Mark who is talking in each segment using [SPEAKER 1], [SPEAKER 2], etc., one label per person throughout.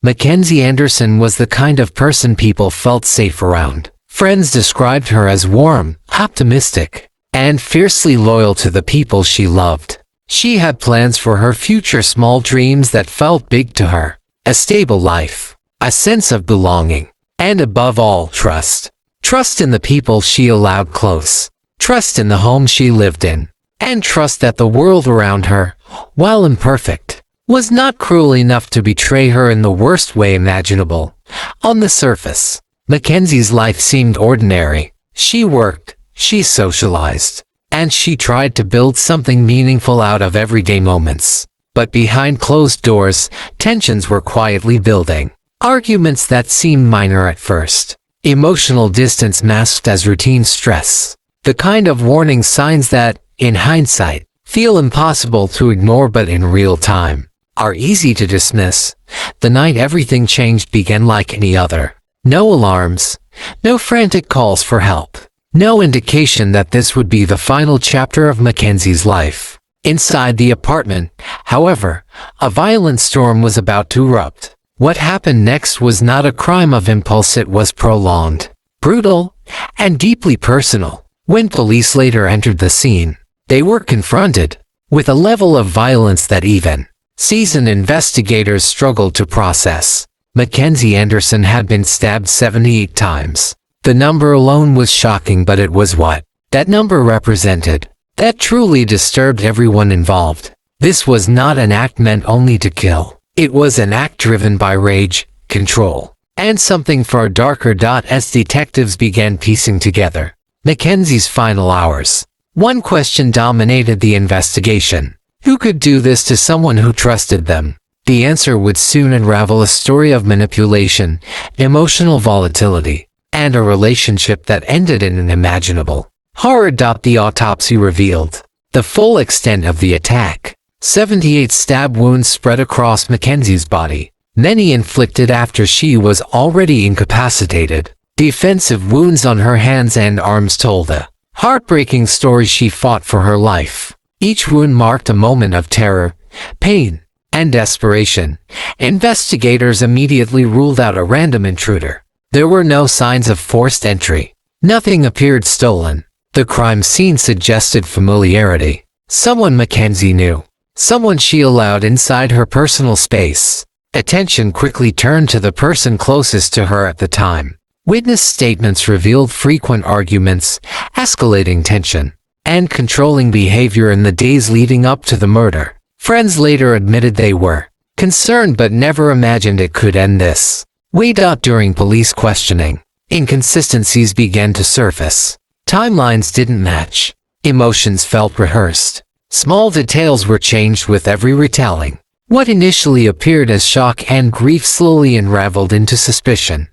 [SPEAKER 1] Mackenzie Anderson was the kind of person people felt safe around. Friends described her as warm, optimistic, and fiercely loyal to the people she loved. She had plans for her future, small dreams that felt big to her. A stable life, a sense of belonging, and above all, trust. Trust in the people she allowed close. Trust in the home she lived in. And trust that the world around her, while imperfect, was not cruel enough to betray her in the worst way imaginable. On the surface, Mackenzie's life seemed ordinary. She worked, she socialized, and she tried to build something meaningful out of everyday moments. But behind closed doors, tensions were quietly building. Arguments that seemed minor at first. Emotional distance masked as routine stress. The kind of warning signs that, in hindsight, feel impossible to ignore but in real time are easy to dismiss. The night everything changed began like any other. No alarms, no frantic calls for help, no indication that this would be the final chapter of Mackenzie's life. Inside the apartment, however, a violent storm was about to erupt. What happened next was not a crime of impulse, it was prolonged, brutal, and deeply personal. When police later entered the scene, they were confronted with a level of violence that even seasoned investigators struggled to process. Mackenzie Anderson had been stabbed 78 times. The number alone was shocking, but it was what that number represented that truly disturbed everyone involved. This was not an act meant only to kill. It was an act driven by rage, control, and something far darker. As detectives began piecing together Mackenzie's final hours, one question dominated the investigation. Who could do this to someone who trusted them? The answer would soon unravel, a story of manipulation, emotional volatility, and a relationship that ended in unimaginable horror. The autopsy revealed the full extent of the attack. 78 stab wounds spread across Mackenzie's body, many inflicted after she was already incapacitated. Defensive wounds on her hands and arms told a heartbreaking story. She fought for her life. Each wound marked a moment of terror, pain, and desperation. Investigators immediately ruled out a random intruder. There were no signs of forced entry. Nothing appeared stolen. The crime scene suggested familiarity. Someone Mackenzie knew. Someone she allowed inside her personal space. Attention quickly turned to the person closest to her at the time. Witness statements revealed frequent arguments, escalating tension, and controlling behavior in the days leading up to the murder. Friends later admitted they were concerned but never imagined it could end this way. During police questioning, inconsistencies began to surface. Timelines didn't match. Emotions felt rehearsed. Small details were changed with every retelling. What initially appeared as shock and grief slowly unraveled into suspicion.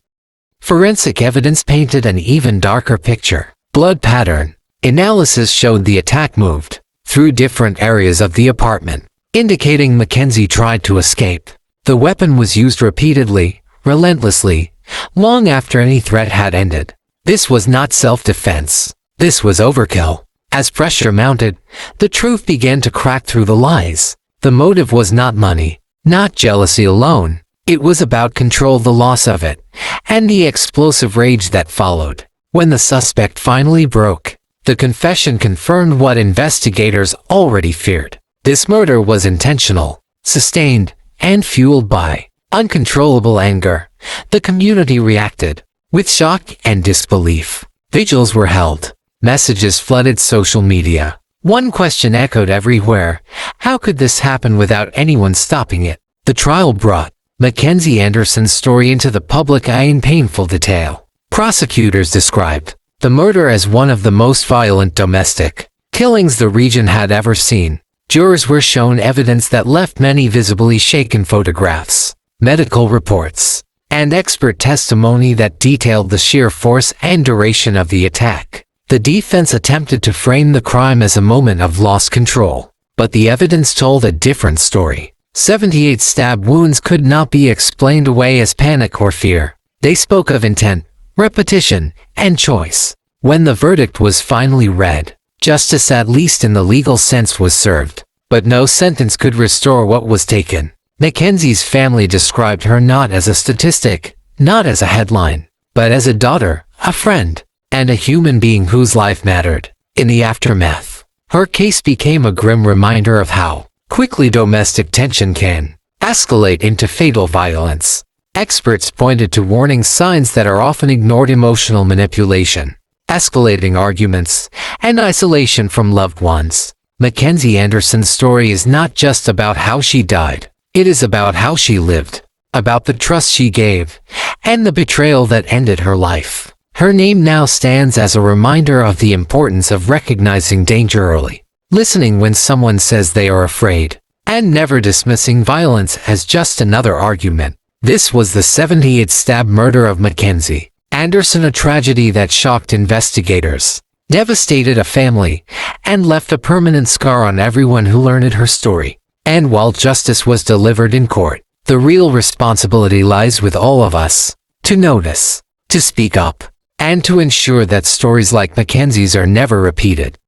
[SPEAKER 1] Forensic evidence painted an even darker picture. Blood pattern analysis showed the attack moved through different areas of the apartment, indicating Mackenzie tried to escape. The weapon was used repeatedly, relentlessly, long after any threat had ended. This was not self-defense. This was overkill. As pressure mounted, the truth began to crack through the lies. The motive was not money, not jealousy alone. It was about control, the loss of it, and the explosive rage that followed. When the suspect finally broke, the confession confirmed what investigators already feared. This murder was intentional, sustained, and fueled by uncontrollable anger. The community reacted with shock and disbelief. Vigils were held. Messages flooded social media. One question echoed everywhere: how could this happen without anyone stopping it? The trial brought Mackenzie Anderson's story into the public eye in painful detail. Prosecutors described the murder as one of the most violent domestic killings the region had ever seen. Jurors were shown evidence that left many visibly shaken: photographs, medical reports, and expert testimony that detailed the sheer force and duration of the attack. The defense attempted to frame the crime as a moment of lost control, but the evidence told a different story. 78 stab wounds could not be explained away as panic or fear. They spoke of intent, repetition, and choice. When the verdict was finally read, justice, at least in the legal sense, was served, but no sentence could restore what was taken. Mackenzie's family described her not as a statistic, not as a headline, but as a daughter, a friend, and a human being whose life mattered. In the aftermath, her case became a grim reminder of how quickly domestic tension can escalate into fatal violence. Experts pointed to warning signs that are often ignored: emotional manipulation, escalating arguments, and isolation from loved ones. Mackenzie Anderson's story is not just about how she died. It is about how she lived, about the trust she gave, and the betrayal that ended her life. Her name now stands as a reminder of the importance of recognizing danger early, listening when someone says they are afraid, and never dismissing violence as just another argument. This was the 78th stab murder of Mackenzie Anderson, a tragedy that shocked investigators, devastated a family, and left a permanent scar on everyone who learned her story. And while justice was delivered in court, the real responsibility lies with all of us to notice, to speak up, and to ensure that stories like Mackenzie's are never repeated.